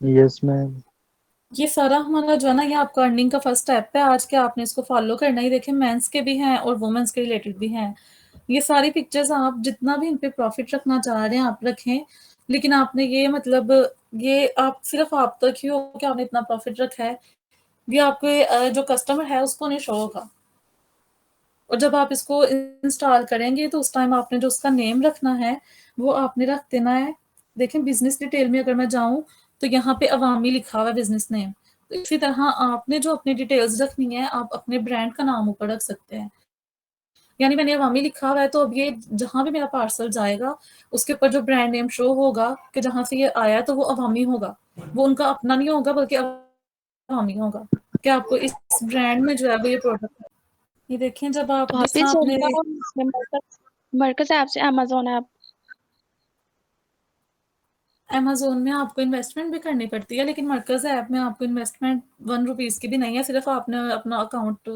Yes ma'am. ये सारा हमारा जो है ना ये आपका अर्निंग का फर्स्ट स्टेप है आज के आपने इसको फॉलो करना ही। देखिए मेंस के भी हैं और वुमेन्स के रिलेटेड भी हैं। ये सारी पिक्चर्स आप जितना भी इन पे प्रॉफिट रखना चाह रहे हैं आप रखें, लेकिन आपने ये मतलब ये आप सिर्फ आप तक ही हो कि आपने इतना प्रॉफिट रखा है, ये आपके जो कस्टमर है उसको नहीं शो होगा। और जब आप इसको इंस्टॉल करेंगे तो उस टाइम आपने जो उसका नेम रखना है वो आपने रख देना है। देखें बिजनेस डिटेल में अगर मैं जाऊं तो यहाँ पे अवामी लिखा हुआ है बिजनेस नेम। तो इसी तरह आपने जो अपनी डिटेल्स रखनी है आप अपने ब्रांड का नाम ऊपर रख सकते हैं। यानी मैंने अवामी लिखा हुआ है, तो अब ये जहाँ भी मेरा पार्सल जाएगा, उसके ऊपर जो ब्रांड नेम शो होगा कि जहाँ से ये आया, तो वो अवामी होगा। वो उनका अपना नहीं होगा, बल्कि अवामी होगा कि आपको इस ब्रांड में जो है वो ये प्रोडक्ट। ये देखें, जब आप तो जिस हाफिज तरह आपने मरकज मरकज ऐप से अमेजोन ऐप अमेज़न में आपको इन्वेस्टमेंट भी करनी पड़ती है, लेकिन मरकज़ ऐप में आपको इन्वेस्टमेंट 1 रुपीज़ की भी नहीं है, सिर्फ़ आपने अपना अकाउंट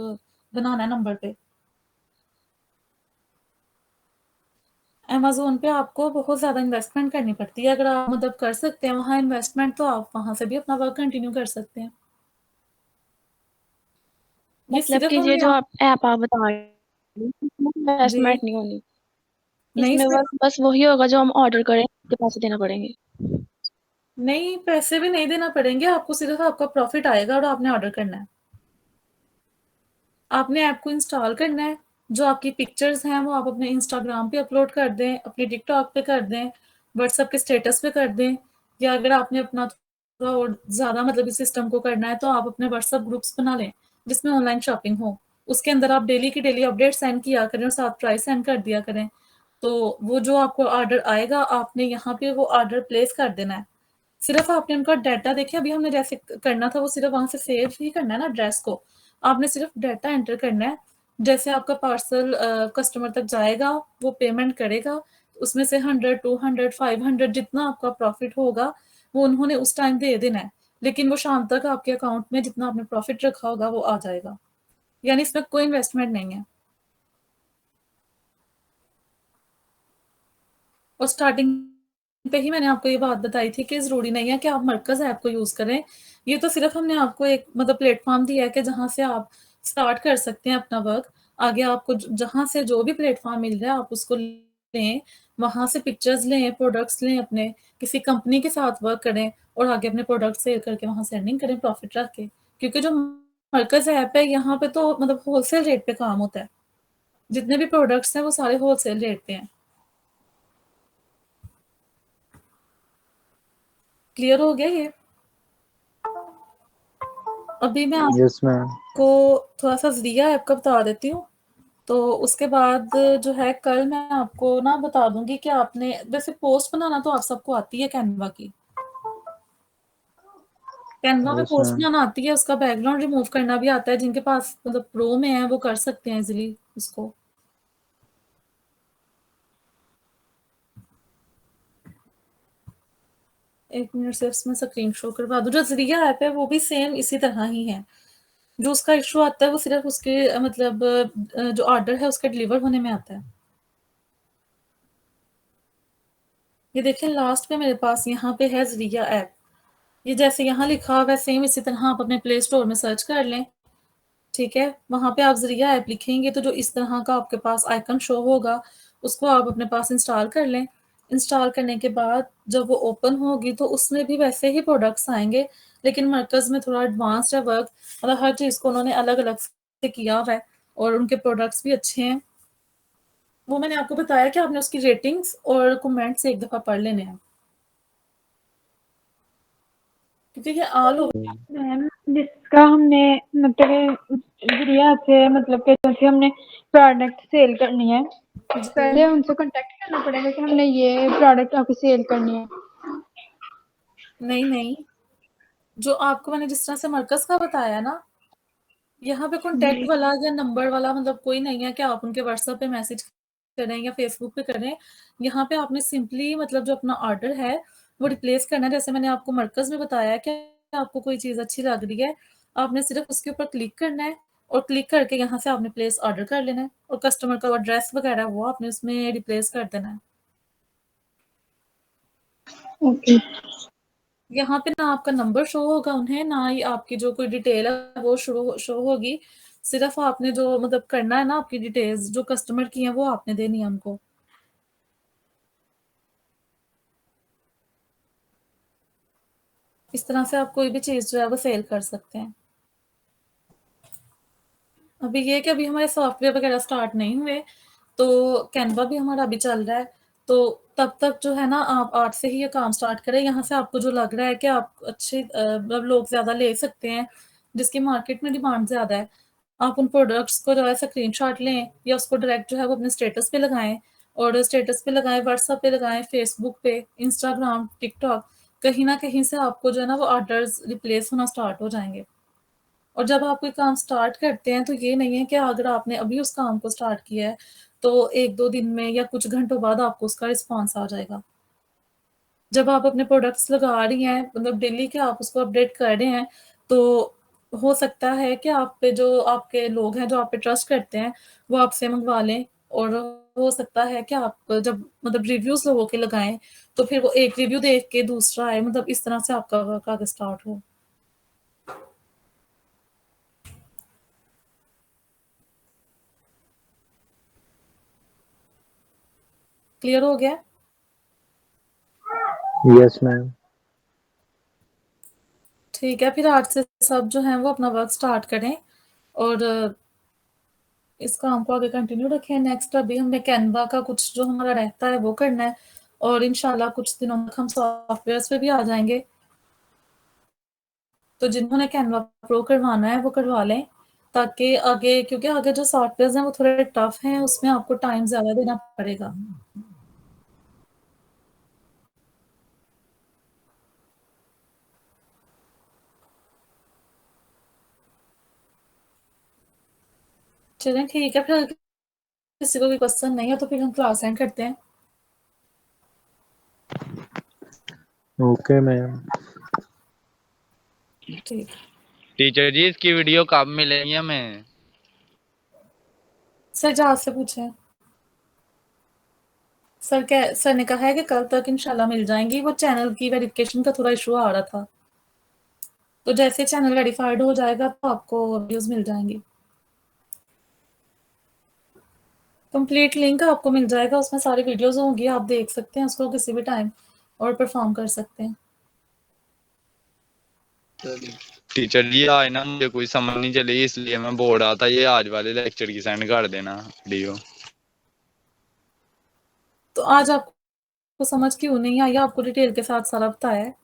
बनाना है नंबर पे। अमेज़न पे आपको बहुत ज़्यादा इन्वेस्टमेंट करनी पड़ती है, अगर आप मतलब कर सकते हैं वहाँ इन्वेस्टमेंट, तो आप वहाँ से भी अपना वर्क कंटिन्यू कर सकते हैं। ये मतलब कि सिर्फ़ ये हमने जो आप ऐप आप बता रहे हैं इसमें जी, इन्वेस्टमेंट नहीं होनी, नहीं इसमें सिर्फ़ बस वही होगा जो हम ऑर्डर करें उसके पैसे देना पड़ेंगे। नहीं, पैसे भी नहीं देना पड़ेंगे, आपको सिर्फ़ आपका प्रॉफ़िट आएगा और आपने ऑर्डर करना है। आपने ऐप को इंस्टॉल करना है, जो आपकी पिक्चर्स हैं वो आप अपने इंस्टाग्राम पे अपलोड कर दें, अपने टिकटॉक पे कर दें, व्हाट्सएप के स्टेटस पे कर दें, या अगर आपने अपना थोड़ा और ज़्यादा मतलब इस सिस्टम को करना है, तो आप अपने व्हाट्सएप ग्रुप्स बना लें, जिसमें ऑनलाइन शॉपिंग हो। उसके अंदर आप डेली की डेली अपडेट सेंड किया करें और साथ प्राइस सेंड कर दिया करें। तो वो जो आपको ऑर्डर आएगा, आपने यहाँ पे वो ऑर्डर प्लेस कर देना है। सिर्फ आपने उनका डाटा देखे, अभी हमने जैसे करना था, वो सिर्फ वहां से सेव ही करना है ना एड्रेस को। आपने सिर्फ डाटा एंटर करना है, जैसे आपका पार्सल कस्टमर तक जाएगा, वो पेमेंट करेगा, उसमें से 100 200 500 जितना आपका प्रॉफिट होगा, वो उन्होंने उस टाइम दे देना है। लेकिन वो शाम तक आपके अकाउंट में जितना आपने प्रॉफिट रखा होगा वो आ जाएगा, यानी इसमें कोई इन्वेस्टमेंट नहीं है। और स्टार्टिंग पे ही मैंने आपको ये बात बताई थी कि ज़रूरी नहीं है कि आप मरकज़ ऐप को यूज़ करें। ये तो सिर्फ़ हमने आपको एक मतलब प्लेटफ़ॉर्म दिया है कि जहाँ से आप स्टार्ट कर सकते हैं अपना वर्क। आगे आपको ज जहाँ से जो भी प्लेटफ़ॉर्म मिल रहा है, आप उसको लें, वहाँ से पिक्चर्स लें, प्रोडक्ट्स लें अपने, किसी कंपनी के साथ वर्क करें और आगे अपने प्रोडक्ट सेल करके वहाँ से अर्निंग करें प्रॉफ़िट रख के। क्योंकि जो मरकज़ ऐप है, यहाँ पे तो मतलब होलसेल रेट पे काम होता है। जितने भी प्रोडक्ट्स हैं, वो सारे होलसेल रेट पे हैं। क्लियर हो गया ये? अभी मैं यस मैम। आपको थोड़ा-सा ज़रिया ऐप का बता देती हूँ, तो उसके बाद जो है कल मैं आपको ना बता दूँगी कि आपने वैसे पोस्ट बनाना तो आप सबको आती है कैनवा की। कैनवा में यस पोस्ट मैम। बनाना आती है, उसका बैकग्राउंड रिमूव करना भी आता है, जिनके पास मतलब प्रो में है वो कर सकते हैं ईज़िली उसको। एक मिनट सिर्फ इसमें स्क्रीन शो करवा दूँ। जो ज़रिया ऐप है वो भी सेम इसी तरह ही है। जो उसका इश्यू आता है वो सिर्फ उसके मतलब जो ऑर्डर है उसके डिलीवर होने में आता है। ये देखिए लास्ट पे मेरे पास यहाँ पे है ज़रिया ऐप। ये जैसे यहाँ लिखा हुआ है सेम इसी तरह आप अपने प्ले स्टोर में सर्च कर लें, ठीक है? वहाँ पे आप ज़रिया ऐप लिखेंगे तो जो इस तरह का आपके पास आइकन शो होगा, उसको आप अपने पास इंस्टॉल कर लें। इंस्टॉल करने के बाद जब वो ओपन होगी तो उसमें भी वैसे ही प्रोडक्ट्स आएँगे, लेकिन मरकज़ में थोड़ा एडवांस्ड है वर्क, मतलब हर चीज़ को उन्होंने अलग-अलग से किया हुआ है और उनके प्रोडक्ट्स भी अच्छे हैं। वो मैंने आपको बताया कि आपने उसकी रेटिंग्स और कमेंट्स एक दफ़ा पढ़ लेने हैं। क्योंकि ये ऑल ओवर मैम जिसका हमने मतलब ज़रिया से मतलब कि जैसे हमने प्रोडक्ट सेल करनी है, जी। पहले उनसे कॉन्टैक्ट करना पड़ेगा कि हमने ये प्रोडक्ट आपको सेल करनी है। नहीं, नहीं, जो आपको मैंने जिस तरह से मरकज़ का बताया ना, यहाँ पे कॉन्टैक्ट जी। वाला या नंबर वाला मतलब कोई नहीं है कि आप उनके व्हाट्सएप पे मैसेज करें या फ़ेसबुक पे करें। यहाँ पे आपने सिंपली मतलब जो अपना ऑर्डर है, वो रिप्लेस करना है। जैसे मैंने आपको मरकज़ में बताया कि आपको कोई चीज़ अच्छी लग रही है, आपने सिर्फ़ उसके ऊपर क्लिक करना है और क्लिक करके यहाँ से आपने प्लेस ऑर्डर कर लेना है और कस्टमर का एड्रेस वगैरह वो आपने उसमें रिप्लेस कर देना है। ओके। यहाँ पे ना आपका नंबर शो होगा उन्हें, ना ही आपकी जो कोई डिटेल है वो शो होगी। सिर्फ़ आपने जो मतलब करना है ना आपकी डिटेल्स जो कस्टमर की हैं वो आपने देनी है हमको। इस तरह से आप कोई भी चीज़ जो है वो सेल कर सकते हैं। अभी ये है कि अभी हमारे सॉफ्टवेयर वगैरह स्टार्ट नहीं हुए, तो कैनवा भी हमारा अभी चल रहा है। तो तब तक जो है ना आप आज से ही ये काम स्टार्ट करें। यहाँ से आपको जो लग रहा है कि आप अच्छे मतलब लोग ज़्यादा ले सकते हैं, जिसकी मार्केट में डिमांड ज़्यादा है, आप उन प्रोडक्ट्स को जो है स्क्रीनशॉट लें या उसको डायरेक्ट जो है वो अपने स्टेटस पे लगाएँ, और स्टेटस पे लगाएँ, व्हाट्सएप पे लगाएँ, फेसबुक पे, इंस्टाग्राम, टिकटॉक, कहीं न कहीं से आपको जो है ना वो ऑर्डर्स रिप्लेस होना स्टार्ट हो जाएँगे। और जब आप कोई काम स्टार्ट करते हैं तो ये नहीं है कि अगर आपने अभी उस काम को स्टार्ट किया है, तो 1-2 दिन में या कुछ घंटों बाद आपको उसका रिस्पॉन्स आ जाएगा। जब आप अपने प्रोडक्ट्स लगा रही हैं, मतलब डेली के आप उसको अपडेट कर रहे हैं, तो हो सकता है कि आप पे जो आपके लोग हैं, जो आप पे ट्रस्ट करते हैं, वो आपसे मँगवा लें, और हो सकता है कि आप जब मतलब रिव्यूज़ लोगों के लगाएँ, तो फिर वो एक रिव्यू देख के दूसरा आए, मतलब इस तरह से आपका वर्क आगे स्टार्ट हो। क्लियर हो गया? Yes ma'am. ठीक है, फिर आज से सब जो हैं वो अपना वर्क स्टार्ट करें, और इस काम को आगे कंटिन्यू रखें। नेक्स्ट अभी हमें कैनवा का कुछ जो हमारा रहता है वो करना है, और इंशाल्लाह कुछ दिनों तक हम सॉफ्टवेयर्स पे भी आ जाएँगे। तो जिन्होंने कैनवा प्रो करवाना है वो करवा लें, ताकि आगे, क्योंकि आगे जो सॉफ्टवेयर्स हैं वो थोड़े टफ हैं, उसमें आपको टाइम ज़्यादा देना पड़ेगा। चलें ठीक है, फिर किसी को भी क्वेश्चन नहीं है तो फिर हम क्लास एंड करते हैं। Okay ma'am. ठीक। टीचर जी इसकी वीडियो कब मिलेगी हमें? सर जहाँ से पूछें। सर ने कहा है कि कल तक इंशाल्लाह मिल जाएँगी, वो चैनल की वेरिफिकेशन का थोड़ा इश्यू आ रहा था। तो जैसे चैनल वेरिफाइड हो जाएगा तो आपको वीडियोज़ मिल जाएँगी। कंप्लीट लिंक आपको मिल जाएगा, उसमें सारी वीडियोज़ होंगी, आप देख सकते हैं उसको किसी भी टाइम और परफ़ॉर्म कर सकते हैं। टीचर जी आज ना मुझे कोई समझ नहीं चली, इसलिए मैं बोल रहा था ये आज वाले लेक्चर की सेंड कर देना वीडियो। तो आज आपको समझ क्यों नहीं आई? आपको डिटेल के साथ सारा बताया है।